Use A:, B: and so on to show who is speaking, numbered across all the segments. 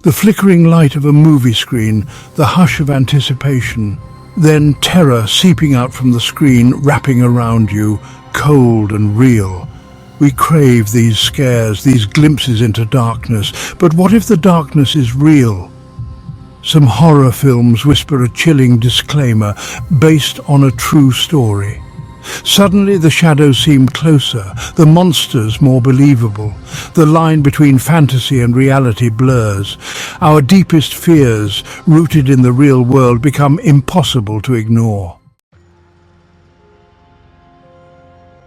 A: The flickering light of a movie screen, the hush of anticipation, then terror seeping out from the screen, wrapping around you, cold and real. We crave these scares, these glimpses into darkness. But what if the darkness is real? Some horror films whisper a chilling disclaimer, based on a true story. Suddenly the shadows seem closer, the monsters more believable. The line between fantasy and reality blurs. Our deepest fears, rooted in the real world, become impossible to ignore.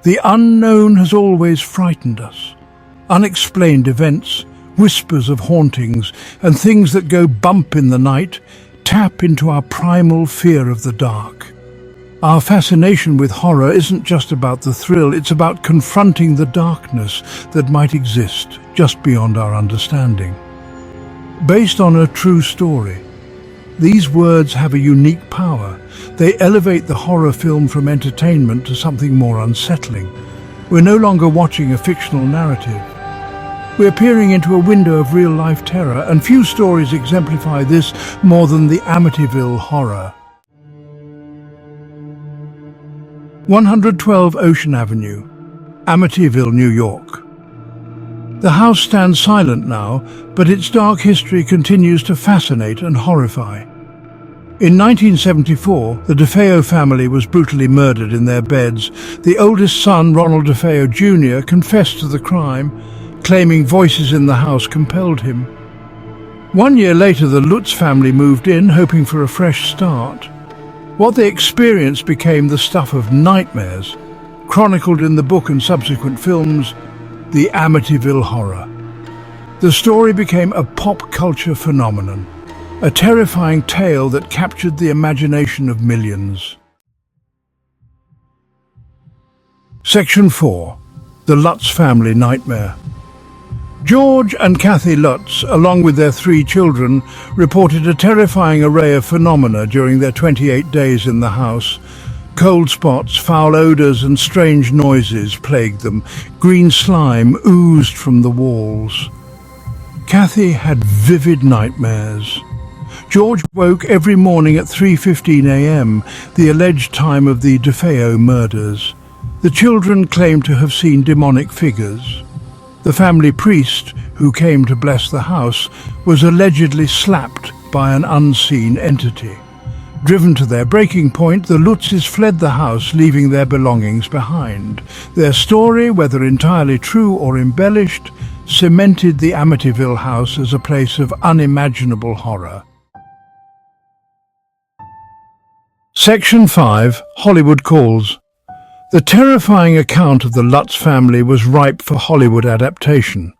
A: The unknown has always frightened us. Unexplained events, whispers of hauntings, and things that go bump in the night tap into our primal fear of the dark. Our fascination with horror isn't just about the thrill, it's about confronting the darkness that might exist just beyond our understanding. Based on a true story, these words have a unique power. They elevate the horror film from entertainment to something more unsettling. We're no longer watching a fictional narrative. We're peering into a window of real-life terror, and few stories exemplify this more than the Amityville Horror. 112 Ocean Avenue, Amityville, New York. The house stands silent now, but its dark history continues to fascinate and horrify. In 1974, the DeFeo family was brutally murdered in their beds. The oldest son, Ronald DeFeo Jr., confessed to the crime, claiming voices in the house compelled him. 1 year later, the Lutz family moved in, hoping for a fresh start. What they experienced became the stuff of nightmares, chronicled in the book and subsequent films, The Amityville Horror. The story became a pop culture phenomenon, a terrifying tale that captured the imagination of millions. Section 4. The Lutz Family Nightmare. George and Kathy Lutz, along with their 3 children, reported a terrifying array of phenomena during their 28 days in the house. Cold spots, foul odors and strange noises plagued them. Green slime oozed from the walls. Kathy had vivid nightmares. George woke every morning at 3:15 a.m., the alleged time of the DeFeo murders. The children claimed to have seen demonic figures. The family priest, who came to bless the house, was allegedly slapped by an unseen entity. Driven to their breaking point, the Lutzes fled the house, leaving their belongings behind. Their story, whether entirely true or embellished, cemented the Amityville house as a place of unimaginable horror. Section 5. Hollywood Calls. The terrifying account of the Lutz family was ripe for Hollywood adaptation.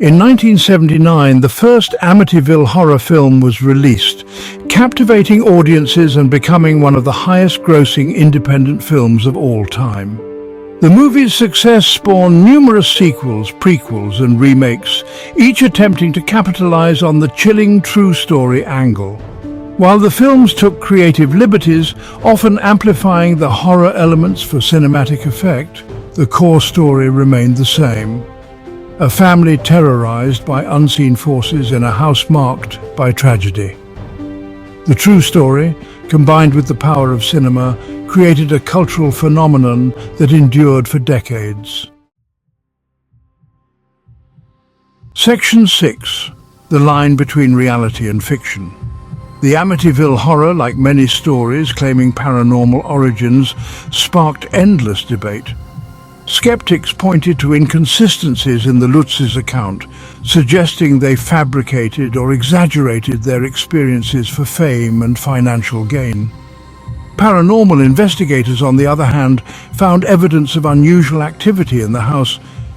A: In 1979, the first Amityville horror film was released, captivating audiences and becoming one of the highest-grossing independent films of all time. The movie's success spawned numerous sequels, prequels, and remakes, each attempting to capitalize on the chilling true story angle. While the films took creative liberties, often amplifying the horror elements for cinematic effect, the core story remained the same. A family terrorized by unseen forces in a house marked by tragedy. The true story, combined with the power of cinema, created a cultural phenomenon that endured for decades. Section 6. The line between reality and fiction. The Amityville Horror, like many stories claiming paranormal origins, sparked endless debate. Skeptics pointed to inconsistencies in the Lutzes' account, suggesting they fabricated or exaggerated their experiences for fame and financial gain. Paranormal investigators, on the other hand, found evidence of unusual activity in the house,